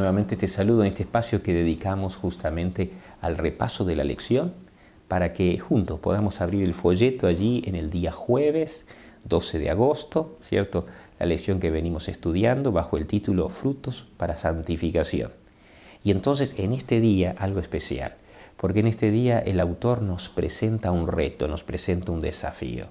Nuevamente te saludo en este espacio que dedicamos justamente al repaso de la lección para que juntos podamos abrir el folleto allí en el día jueves 12 de agosto, ¿cierto? La lección que venimos estudiando bajo el título Frutos para Santificación. Y entonces en este día algo especial, porque en este día el autor nos presenta un reto, nos presenta un desafío.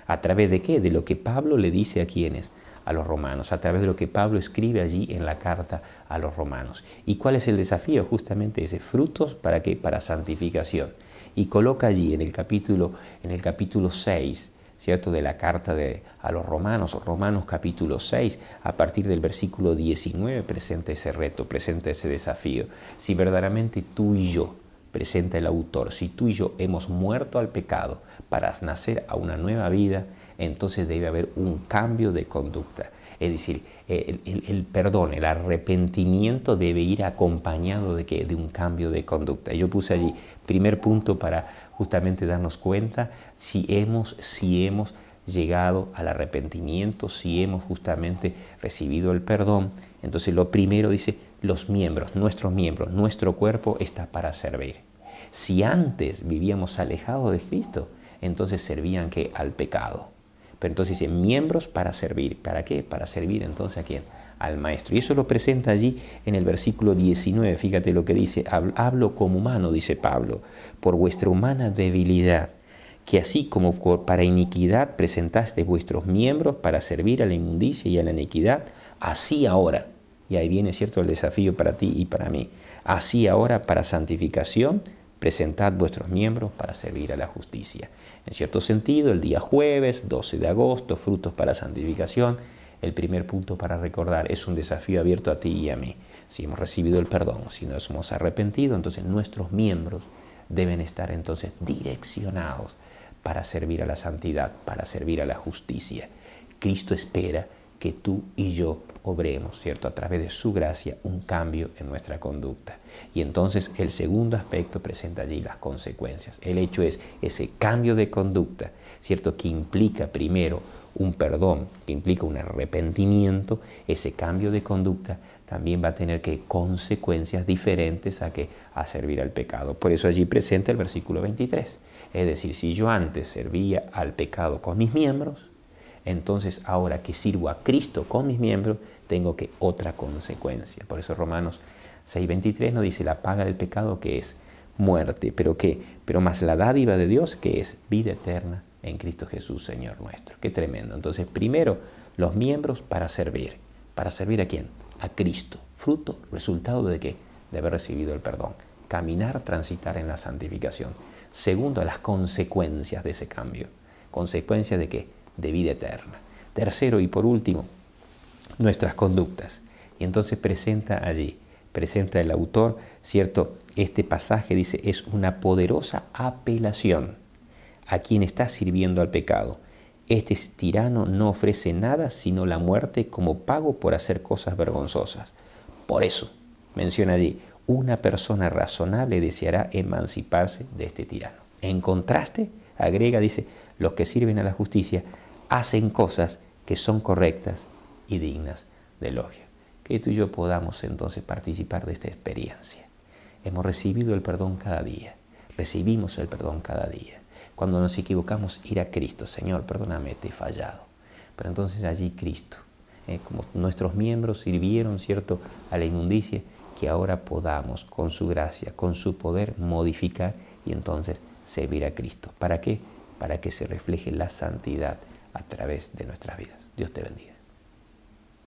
¿A través de qué? De lo que Pablo le dice a quienes, a los romanos, a través de lo que Pablo escribe allí en la carta a los romanos. ¿Y cuál es el desafío? Justamente ese, frutos para qué, para santificación. Y coloca allí en el capítulo 6, ¿cierto?, de la carta a los romanos, Romanos capítulo 6, a partir del versículo 19, presenta ese reto, presenta ese desafío. Si verdaderamente tú y yo, presenta el autor, si tú y yo hemos muerto al pecado para nacer a una nueva vida, entonces debe haber un cambio de conducta. Es decir, el perdón, el arrepentimiento debe ir acompañado de ¿qué? De un cambio de conducta. Y yo puse allí, primer punto para justamente darnos cuenta si hemos llegado al arrepentimiento, si hemos justamente recibido el perdón. Entonces lo primero dice, los miembros, nuestro cuerpo está para servir. Si antes vivíamos alejados de Cristo, entonces servían ¿qué? Al pecado. Pero entonces dice, miembros para servir. ¿Para qué? Para servir entonces ¿a quién? Al Maestro. Y eso lo presenta allí en el versículo 19. Fíjate lo que dice, hablo como humano, dice Pablo, por vuestra humana debilidad, que así como para iniquidad presentaste vuestros miembros para servir a la inmundicia y a la iniquidad, así ahora, y ahí viene cierto el desafío para ti y para mí, así ahora para santificación, presentad vuestros miembros para servir a la justicia. En cierto sentido, el día jueves, 12 de agosto, frutos para santificación, el primer punto para recordar, es un desafío abierto a ti y a mí. Si hemos recibido el perdón, si nos hemos arrepentido, entonces nuestros miembros deben estar entonces direccionados para servir a la santidad, para servir a la justicia. Cristo espera que tú y yo obremos, ¿cierto?, a través de su gracia, un cambio en nuestra conducta. Y entonces el segundo aspecto presenta allí las consecuencias. El hecho es ese cambio de conducta, ¿cierto?, que implica primero un perdón, que implica un arrepentimiento. Ese cambio de conducta también va a tener que consecuencias diferentes a servir al pecado. Por eso allí presenta el versículo 23. Es decir, si yo antes servía al pecado con mis miembros, entonces ahora que sirvo a Cristo con mis miembros, tengo que otra consecuencia. Por eso Romanos 6:23 nos dice la paga del pecado que es muerte, pero más la dádiva de Dios que es vida eterna en Cristo Jesús, Señor nuestro. Qué tremendo. Entonces primero los miembros para servir. ¿Para servir a quién? A Cristo. Fruto, resultado de ¿qué? De haber recibido el perdón. Caminar, transitar en la santificación. Segundo, las consecuencias de ese cambio. ¿Consecuencias de qué? De vida eterna. Tercero y por último, nuestras conductas. Y entonces presenta el autor, ¿cierto? Este pasaje dice, es una poderosa apelación a quien está sirviendo al pecado. Este tirano no ofrece nada sino la muerte como pago por hacer cosas vergonzosas. Por eso, menciona allí, una persona razonable deseará emanciparse de este tirano. En contraste, agrega, dice, los que sirven a la justicia hacen cosas que son correctas y dignas de elogio. Que tú y yo podamos entonces participar de esta experiencia. Hemos recibido el perdón cada día, recibimos el perdón cada día. Cuando nos equivocamos, ir a Cristo, Señor, perdóname, te he fallado. Pero entonces allí Cristo, como nuestros miembros sirvieron, ¿cierto?, a la inmundicia, que ahora podamos, con su gracia, con su poder, modificar y entonces servir a Cristo. ¿Para qué? Para que se refleje la santidad a través de nuestras vidas. Dios te bendiga.